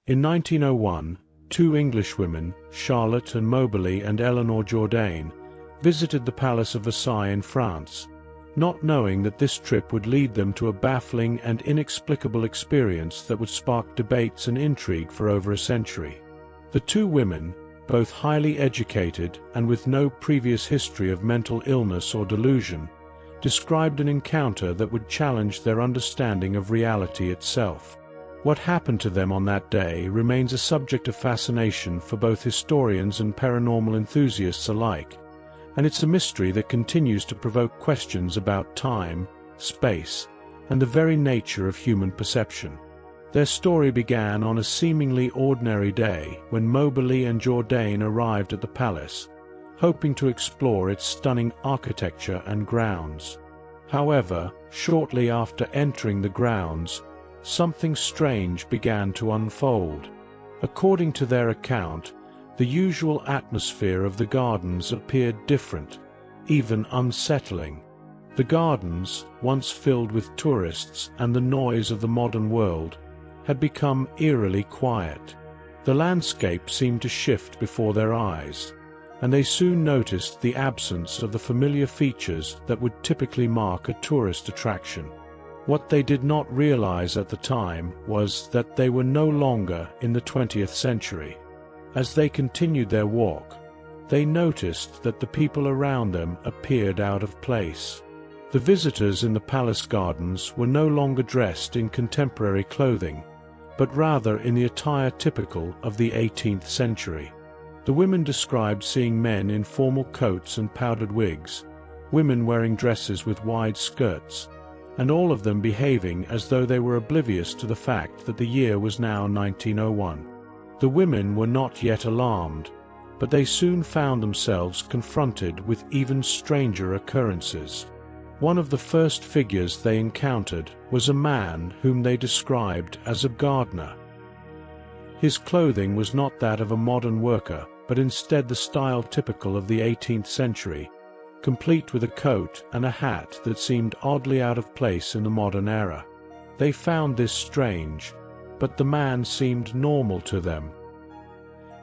In 1901, two Englishwomen, Charlotte and Moberly and Eleanor Jourdain, visited the Palace of Versailles in France, not knowing that this trip would lead them to a baffling and inexplicable experience that would spark debates and intrigue for over a century. The two women, both highly educated and with no previous history of mental illness or delusion, described an encounter that would challenge their understanding of reality itself. What happened to them on that day remains a subject of fascination for both historians and paranormal enthusiasts alike, and it's a mystery that continues to provoke questions about time, space, and the very nature of human perception. Their story began on a seemingly ordinary day when Moberly and Jourdain arrived at the palace, hoping to explore its stunning architecture and grounds. However, shortly after entering the grounds, something strange began to unfold. According to their account, the usual atmosphere of the gardens appeared different, even unsettling. The gardens, once filled with tourists and the noise of the modern world, had become eerily quiet. The landscape seemed to shift before their eyes, and they soon noticed the absence of the familiar features that would typically mark a tourist attraction. What they did not realize at the time was that they were no longer in the 20th century. As they continued their walk, they noticed that the people around them appeared out of place. The visitors in the palace gardens were no longer dressed in contemporary clothing, but rather in the attire typical of the 18th century. The women described seeing men in formal coats and powdered wigs, women wearing dresses with wide skirts, and all of them behaving as though they were oblivious to the fact that the year was now 1901. The women were not yet alarmed, but they soon found themselves confronted with even stranger occurrences. One of the first figures they encountered was a man whom they described as a gardener. His clothing was not that of a modern worker, but instead the style typical of the 18th century, complete with a coat and a hat that seemed oddly out of place in the modern era. They found this strange, but the man seemed normal to them.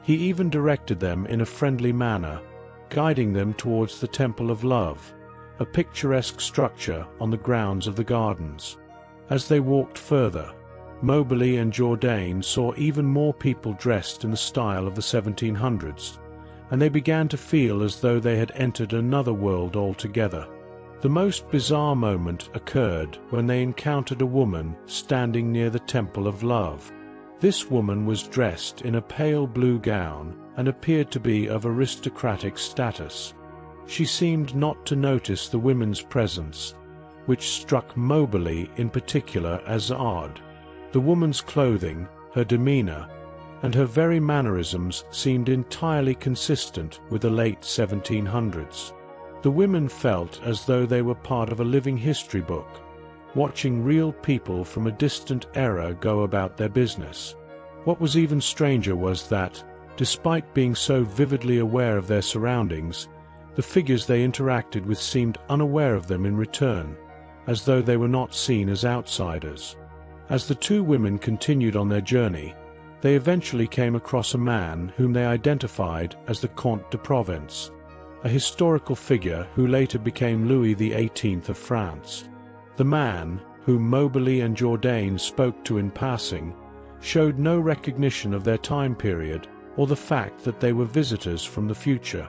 He even directed them in a friendly manner, guiding them towards the Temple of Love, a picturesque structure on the grounds of the gardens. As they walked further, Moberly and Jourdain saw even more people dressed in the style of the 1700s, and they began to feel as though they had entered another world altogether. The most bizarre moment occurred when they encountered a woman standing near the Temple of Love. This woman was dressed in a pale blue gown and appeared to be of aristocratic status. She seemed not to notice the women's presence, which struck Moberly in particular as odd. The woman's clothing, her demeanor, and her very mannerisms seemed entirely consistent with the late 1700s. The women felt as though they were part of a living history book, watching real people from a distant era go about their business. What was even stranger was that, despite being so vividly aware of their surroundings, the figures they interacted with seemed unaware of them in return, as though they were not seen as outsiders. As the two women continued on their journey, they eventually came across a man whom they identified as the Comte de Provence, a historical figure who later became Louis XVIII of France. The man, whom Moberly and Jourdain spoke to in passing, showed no recognition of their time period or the fact that they were visitors from the future.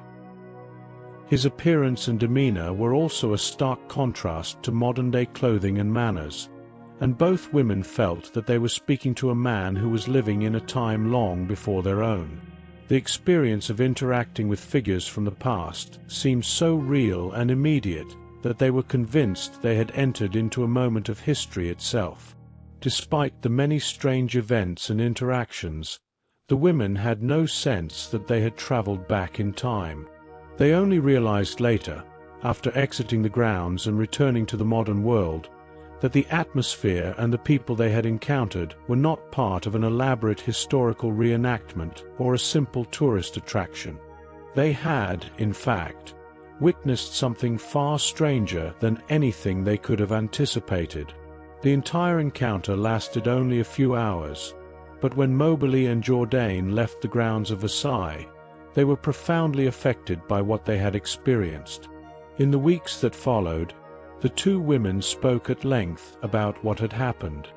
His appearance and demeanor were also a stark contrast to modern-day clothing and manners, and both women felt that they were speaking to a man who was living in a time long before their own. The experience of interacting with figures from the past seemed so real and immediate that they were convinced they had entered into a moment of history itself. Despite the many strange events and interactions, the women had no sense that they had traveled back in time. They only realized later, after exiting the grounds and returning to the modern world, that the atmosphere and the people they had encountered were not part of an elaborate historical reenactment or a simple tourist attraction. They had, in fact, witnessed something far stranger than anything they could have anticipated. The entire encounter lasted only a few hours, But when Moberly and Jourdain left the grounds of Versailles, they were profoundly affected by what they had experienced. In the weeks that followed, the two women spoke at length about what had happened.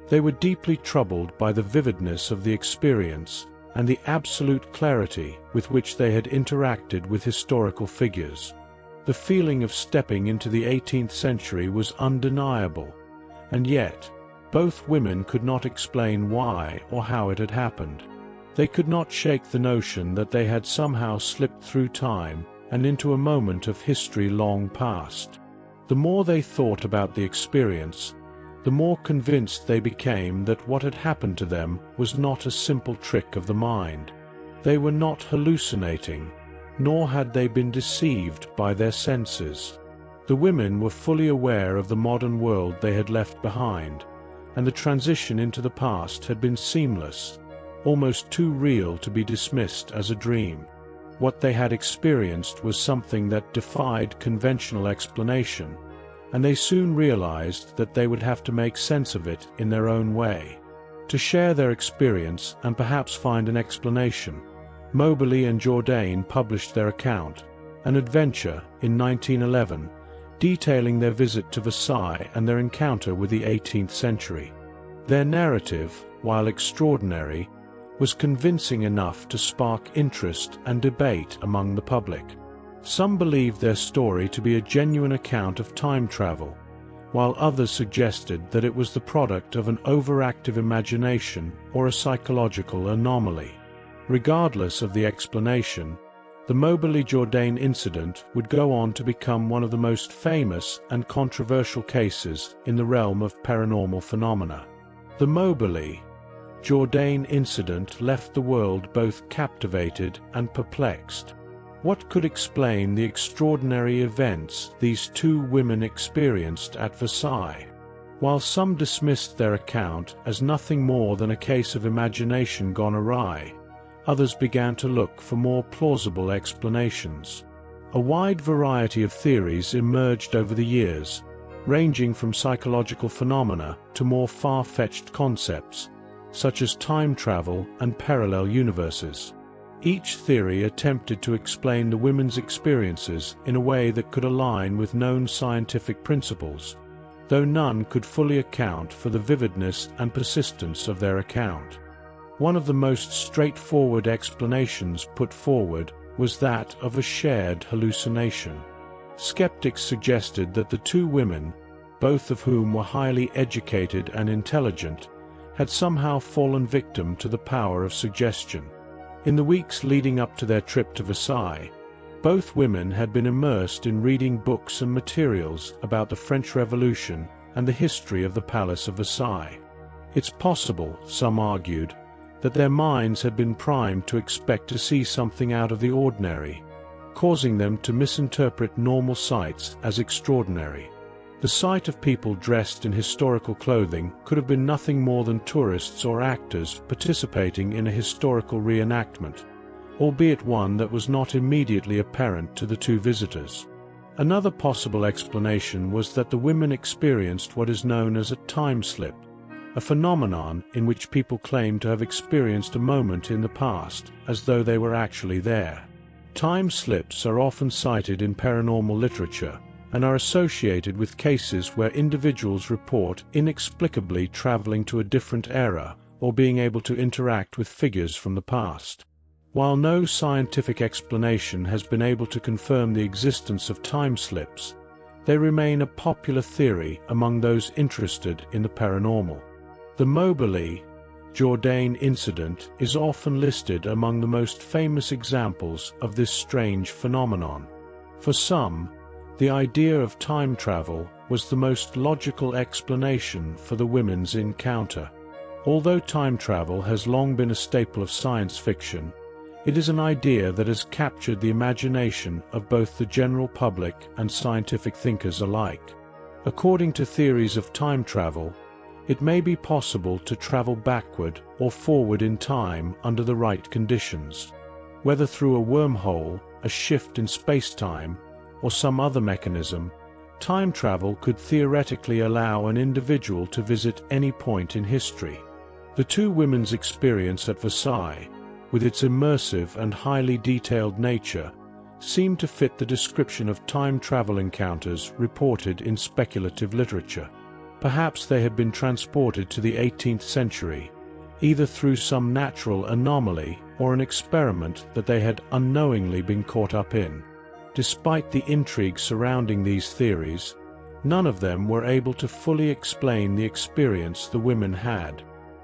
They were deeply troubled by the vividness of the experience and the absolute clarity with which they had interacted with historical figures. The feeling of stepping into the 18th century was undeniable, and yet, both women could not explain why or how it had happened. They could not shake the notion that they had somehow slipped through time and into a moment of history long past. The more they thought about the experience, the more convinced they became that what had happened to them was not a simple trick of the mind. They were not hallucinating, nor had they been deceived by their senses. The women were fully aware of the modern world they had left behind, and the transition into the past had been seamless, almost too real to be dismissed as a dream. What they had experienced was something that defied conventional explanation, and they soon realized that they would have to make sense of it in their own way. To share their experience and perhaps find an explanation, Moberly and Jourdain published their account, an adventure, in 1911, detailing their visit to Versailles and their encounter with the 18th century. Their narrative, while extraordinary, was convincing enough to spark interest and debate among the public. Some believed their story to be a genuine account of time travel, while others suggested that it was the product of an overactive imagination or a psychological anomaly. Regardless of the explanation, the Moberly-Jourdain incident would go on to become one of the most famous and controversial cases in the realm of paranormal phenomena. The Moberly-Jourdain incident left the world both captivated and perplexed. What could explain the extraordinary events these two women experienced at Versailles? While some dismissed their account as nothing more than a case of imagination gone awry, others began to look for more plausible explanations. A wide variety of theories emerged over the years, ranging from psychological phenomena to more far-fetched concepts, such as time travel and parallel universes. Each theory attempted to explain the women's experiences in a way that could align with known scientific principles, though none could fully account for the vividness and persistence of their account. One of the most straightforward explanations put forward was that of a shared hallucination. Skeptics suggested that the two women, both of whom were highly educated and intelligent, had somehow fallen victim to the power of suggestion. In the weeks leading up to their trip to Versailles, both women had been immersed in reading books and materials about the French Revolution and the history of the Palace of Versailles. It's possible, some argued, that their minds had been primed to expect to see something out of the ordinary, causing them to misinterpret normal sights as extraordinary. The sight of people dressed in historical clothing could have been nothing more than tourists or actors participating in a historical reenactment, albeit one that was not immediately apparent to the two visitors. Another possible explanation was that the women experienced what is known as a time slip, a phenomenon in which people claim to have experienced a moment in the past as though they were actually there. Time slips are often cited in paranormal literature and are associated with cases where individuals report inexplicably traveling to a different era or being able to interact with figures from the past. While no scientific explanation has been able to confirm the existence of time slips, they remain a popular theory among those interested in the paranormal. The Moberly-Jourdain incident is often listed among the most famous examples of this strange phenomenon. For some, the idea of time travel was the most logical explanation for the women's encounter. Although time travel has long been a staple of science fiction, it is an idea that has captured the imagination of both the general public and scientific thinkers alike. According to theories of time travel, it may be possible to travel backward or forward in time under the right conditions. Whether through a wormhole, a shift in space-time, or some other mechanism, time travel could theoretically allow an individual to visit any point in history. The two women's experience at Versailles, with its immersive and highly detailed nature, seemed to fit the description of time travel encounters reported in speculative literature. Perhaps they had been transported to the 18th century, either through some natural anomaly or an experiment that they had unknowingly been caught up in. Despite the intrigue surrounding these theories, none of them were able to fully explain the experience the women had.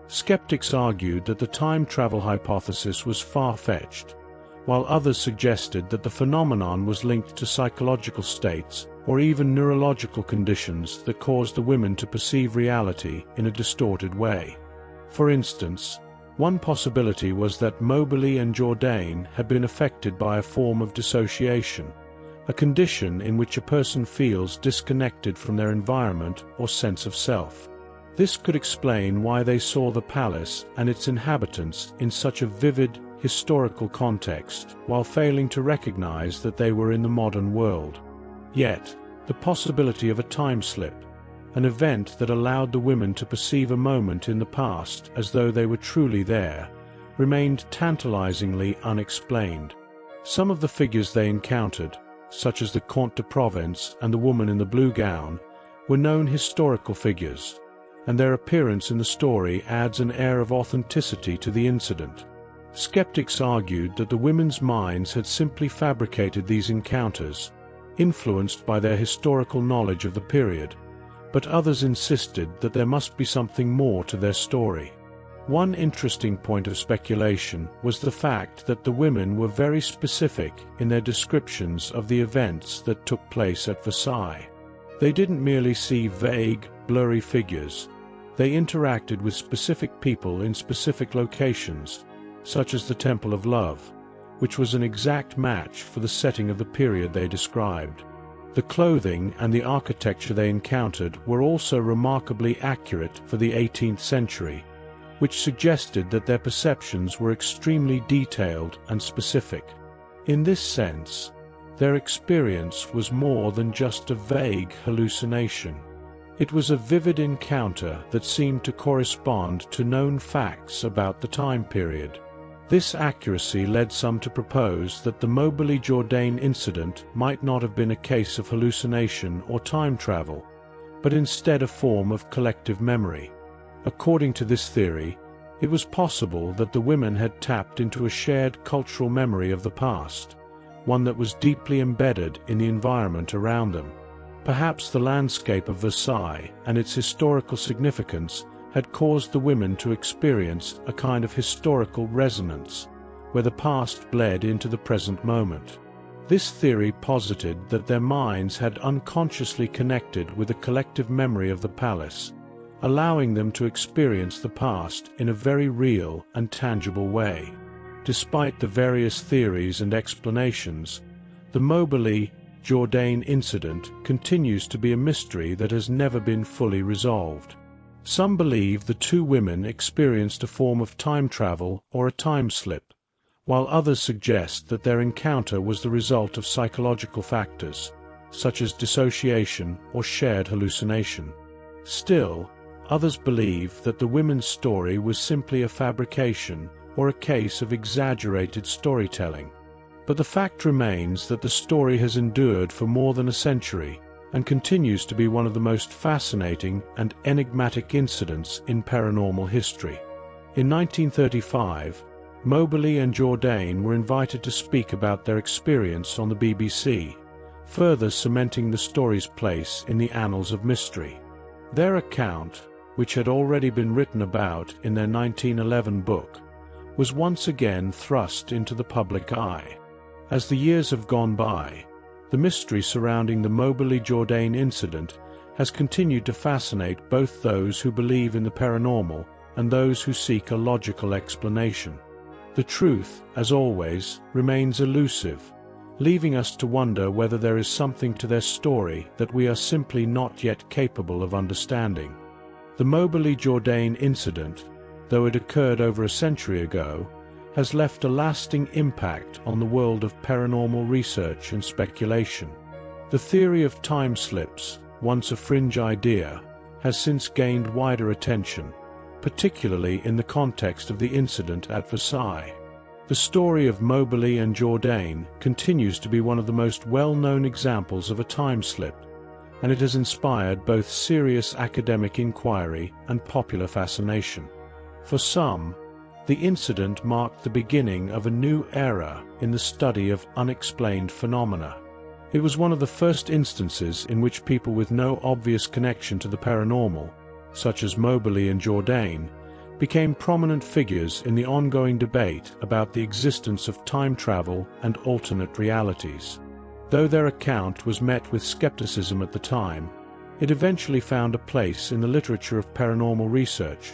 Skeptics argued that the time travel hypothesis was far-fetched, while others suggested that the phenomenon was linked to psychological states or even neurological conditions that caused the women to perceive reality in a distorted way. For instance, one possibility was that Moberly and Jourdain had been affected by a form of dissociation, a condition in which a person feels disconnected from their environment or sense of self. This could explain why they saw the palace and its inhabitants in such a vivid, historical context, while failing to recognize that they were in the modern world. Yet, the possibility of a time slip, an event that allowed the women to perceive a moment in the past as though they were truly there, remained tantalizingly unexplained. Some of the figures they encountered, such as the Comte de Provence and the woman in the blue gown, were known historical figures, and their appearance in the story adds an air of authenticity to the incident. Skeptics argued that the women's minds had simply fabricated these encounters, influenced by their historical knowledge of the period, but others insisted that there must be something more to their story. One interesting point of speculation was the fact that the women were very specific in their descriptions of the events that took place at Versailles. They didn't merely see vague, blurry figures. They interacted with specific people in specific locations, such as the Temple of Love, which was an exact match for the setting of the period they described. The clothing and the architecture they encountered were also remarkably accurate for the 18th century, which suggested that their perceptions were extremely detailed and specific. In this sense, their experience was more than just a vague hallucination. It was a vivid encounter that seemed to correspond to known facts about the time period. This accuracy led some to propose that the Moberly-Jourdain incident might not have been a case of hallucination or time travel, but instead a form of collective memory. According to this theory, it was possible that the women had tapped into a shared cultural memory of the past, one that was deeply embedded in the environment around them. Perhaps the landscape of Versailles and its historical significance had caused the women to experience a kind of historical resonance, where the past bled into the present moment. This theory posited that their minds had unconsciously connected with a collective memory of the palace, allowing them to experience the past in a very real and tangible way. Despite the various theories and explanations, the Moberly-Jourdain incident continues to be a mystery that has never been fully resolved. Some believe the two women experienced a form of time travel or a time slip, while others suggest that their encounter was the result of psychological factors, such as dissociation or shared hallucination. Still, others believe that the women's story was simply a fabrication or a case of exaggerated storytelling. But the fact remains that the story has endured for more than a century and continues to be one of the most fascinating and enigmatic incidents in paranormal history. In 1935, Moberly and Jourdain were invited to speak about their experience on the BBC, further cementing the story's place in the annals of mystery. Their account, which had already been written about in their 1911 book, was once again thrust into the public eye. As the years have gone by, the mystery surrounding the Moberly-Jourdain incident has continued to fascinate both those who believe in the paranormal and those who seek a logical explanation. The truth, as always, remains elusive, leaving us to wonder whether there is something to their story that we are simply not yet capable of understanding. The Moberly-Jourdain incident, though it occurred over a century ago, has left a lasting impact on the world of paranormal research and speculation. The theory of time slips, once a fringe idea, has since gained wider attention, particularly in the context of the incident at Versailles. The story of Moberly and Jourdain continues to be one of the most well-known examples of a time slip, and it has inspired both serious academic inquiry and popular fascination. For some, the incident marked the beginning of a new era in the study of unexplained phenomena. It was one of the first instances in which people with no obvious connection to the paranormal, such as Moberly and Jourdain, became prominent figures in the ongoing debate about the existence of time travel and alternate realities. Though their account was met with skepticism at the time, it eventually found a place in the literature of paranormal research,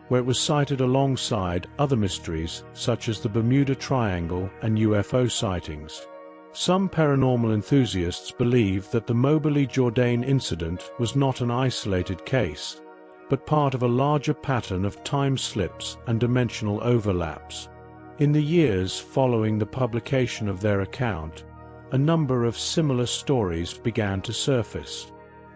where it was cited alongside other mysteries such as the Bermuda Triangle and UFO sightings. Some paranormal enthusiasts believe that the Moberly-Jourdain incident was not an isolated case, but part of a larger pattern of time slips and dimensional overlaps. In the years following the publication of their account, a number of similar stories began to surface.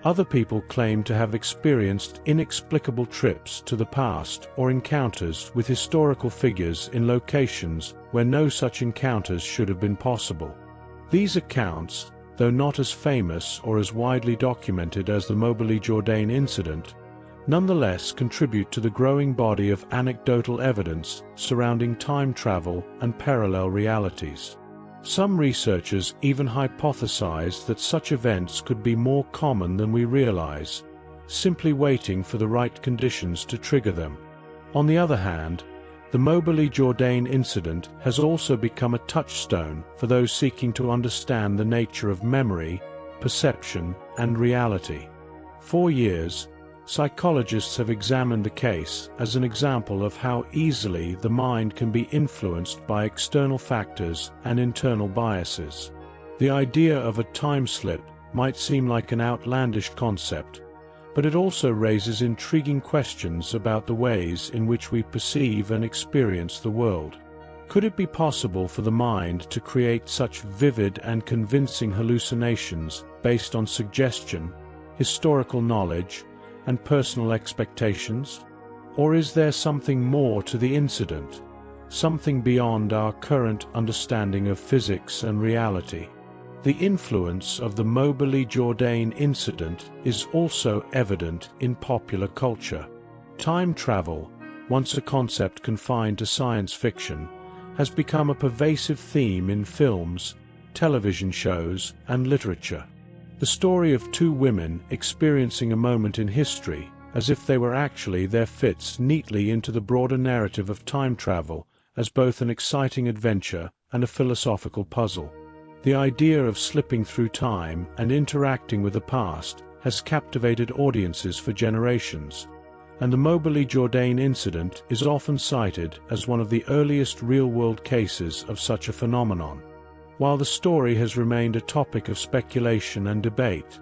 Other people claim to have experienced inexplicable trips to the past or encounters with historical figures in locations where no such encounters should have been possible. These accounts, though not as famous or as widely documented as the Moberly-Jourdain incident, nonetheless contribute to the growing body of anecdotal evidence surrounding time travel and parallel realities. Some researchers even hypothesize that such events could be more common than we realize, simply waiting for the right conditions to trigger them. On the other hand, the Moberly-Jourdain incident has also become a touchstone for those seeking to understand the nature of memory, perception, and reality. For years, psychologists have examined the case as an example of how easily the mind can be influenced by external factors and internal biases. The idea of a time slip might seem like an outlandish concept, but it also raises intriguing questions about the ways in which we perceive and experience the world. Could it be possible for the mind to create such vivid and convincing hallucinations based on suggestion, historical knowledge, and personal expectations? Or is there something more to the incident, something beyond our current understanding of physics and reality? The influence of the Moberly-Jourdain incident is also evident in popular culture. Time travel, once a concept confined to science fiction, has become a pervasive theme in films, television shows, and literature. The story of two women experiencing a moment in history, as if they were actually there, fits neatly into the broader narrative of time travel as both an exciting adventure and a philosophical puzzle. The idea of slipping through time and interacting with the past has captivated audiences for generations, and the Moberly-Jourdain incident is often cited as one of the earliest real-world cases of such a phenomenon. While the story has remained a topic of speculation and debate,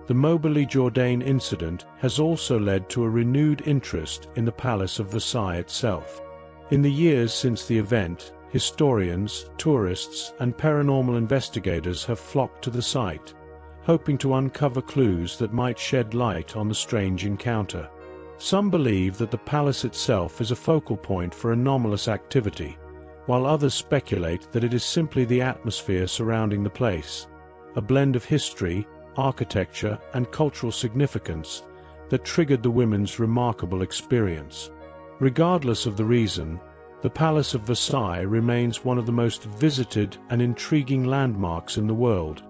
the Moberly-Jourdain incident has also led to a renewed interest in the Palace of Versailles itself. In the years since the event, historians, tourists, and paranormal investigators have flocked to the site, hoping to uncover clues that might shed light on the strange encounter. Some believe that the palace itself is a focal point for anomalous activity, while others speculate that it is simply the atmosphere surrounding the place, a blend of history, architecture, and cultural significance that triggered the women's remarkable experience. Regardless of the reason, the Palace of Versailles remains one of the most visited and intriguing landmarks in the world,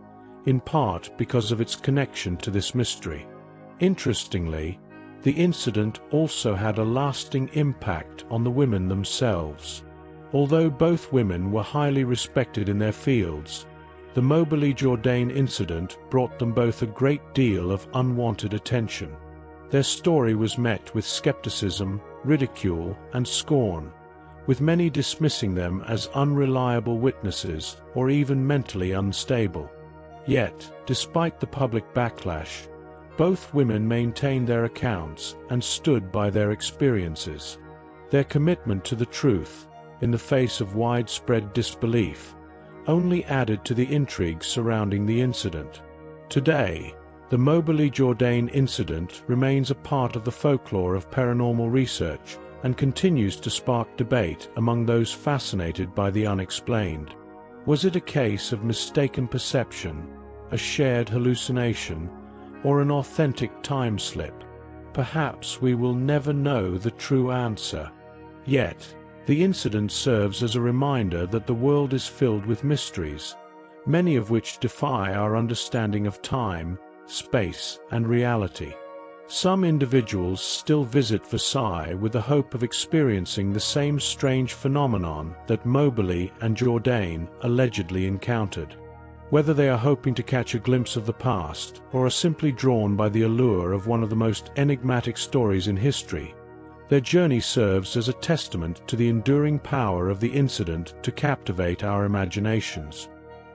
in part because of its connection to this mystery. Interestingly, the incident also had a lasting impact on the women themselves. Although both women were highly respected in their fields, the Moberly-Jourdain incident brought them both a great deal of unwanted attention. Their story was met with skepticism, ridicule, and scorn, with many dismissing them as unreliable witnesses or even mentally unstable. Yet, despite the public backlash, both women maintained their accounts and stood by their experiences. Their commitment to the truth, in the face of widespread disbelief, only added to the intrigue surrounding the incident. Today, The Moberly-Jourdain incident remains a part of the folklore of paranormal research and continues to spark debate among those fascinated by the unexplained. Was it a case of mistaken perception, a shared hallucination, or an authentic time slip? Perhaps we will never know the true answer. Yet, the incident serves as a reminder that the world is filled with mysteries, many of which defy our understanding of time, space, and reality. Some individuals still visit Versailles with the hope of experiencing the same strange phenomenon that Moberly and Jourdain allegedly encountered. Whether they are hoping to catch a glimpse of the past or are simply drawn by the allure of one of the most enigmatic stories in history, their journey serves as a testament to the enduring power of the incident to captivate our imaginations.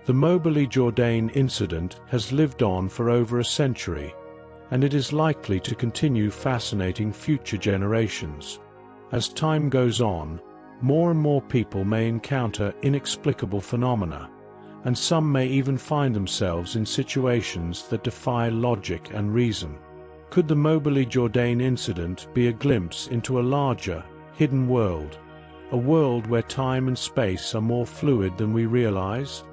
The Moberly-Jourdain incident has lived on for over a century, and it is likely to continue fascinating future generations. As time goes on, more and more people may encounter inexplicable phenomena, and some may even find themselves in situations that defy logic and reason. Could the Moberly-Jourdain incident be a glimpse into a larger, hidden world, a world where time and space are more fluid than we realize?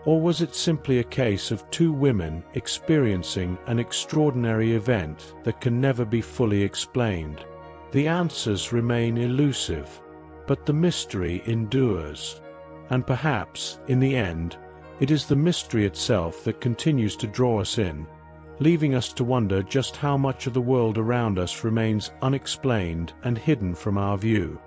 Or was it simply a case of two women experiencing an extraordinary event that can never be fully explained? The answers remain elusive, but the mystery endures. And perhaps, in the end, it is the mystery itself that continues to draw us in, leaving us to wonder just how much of the world around us remains unexplained and hidden from our view.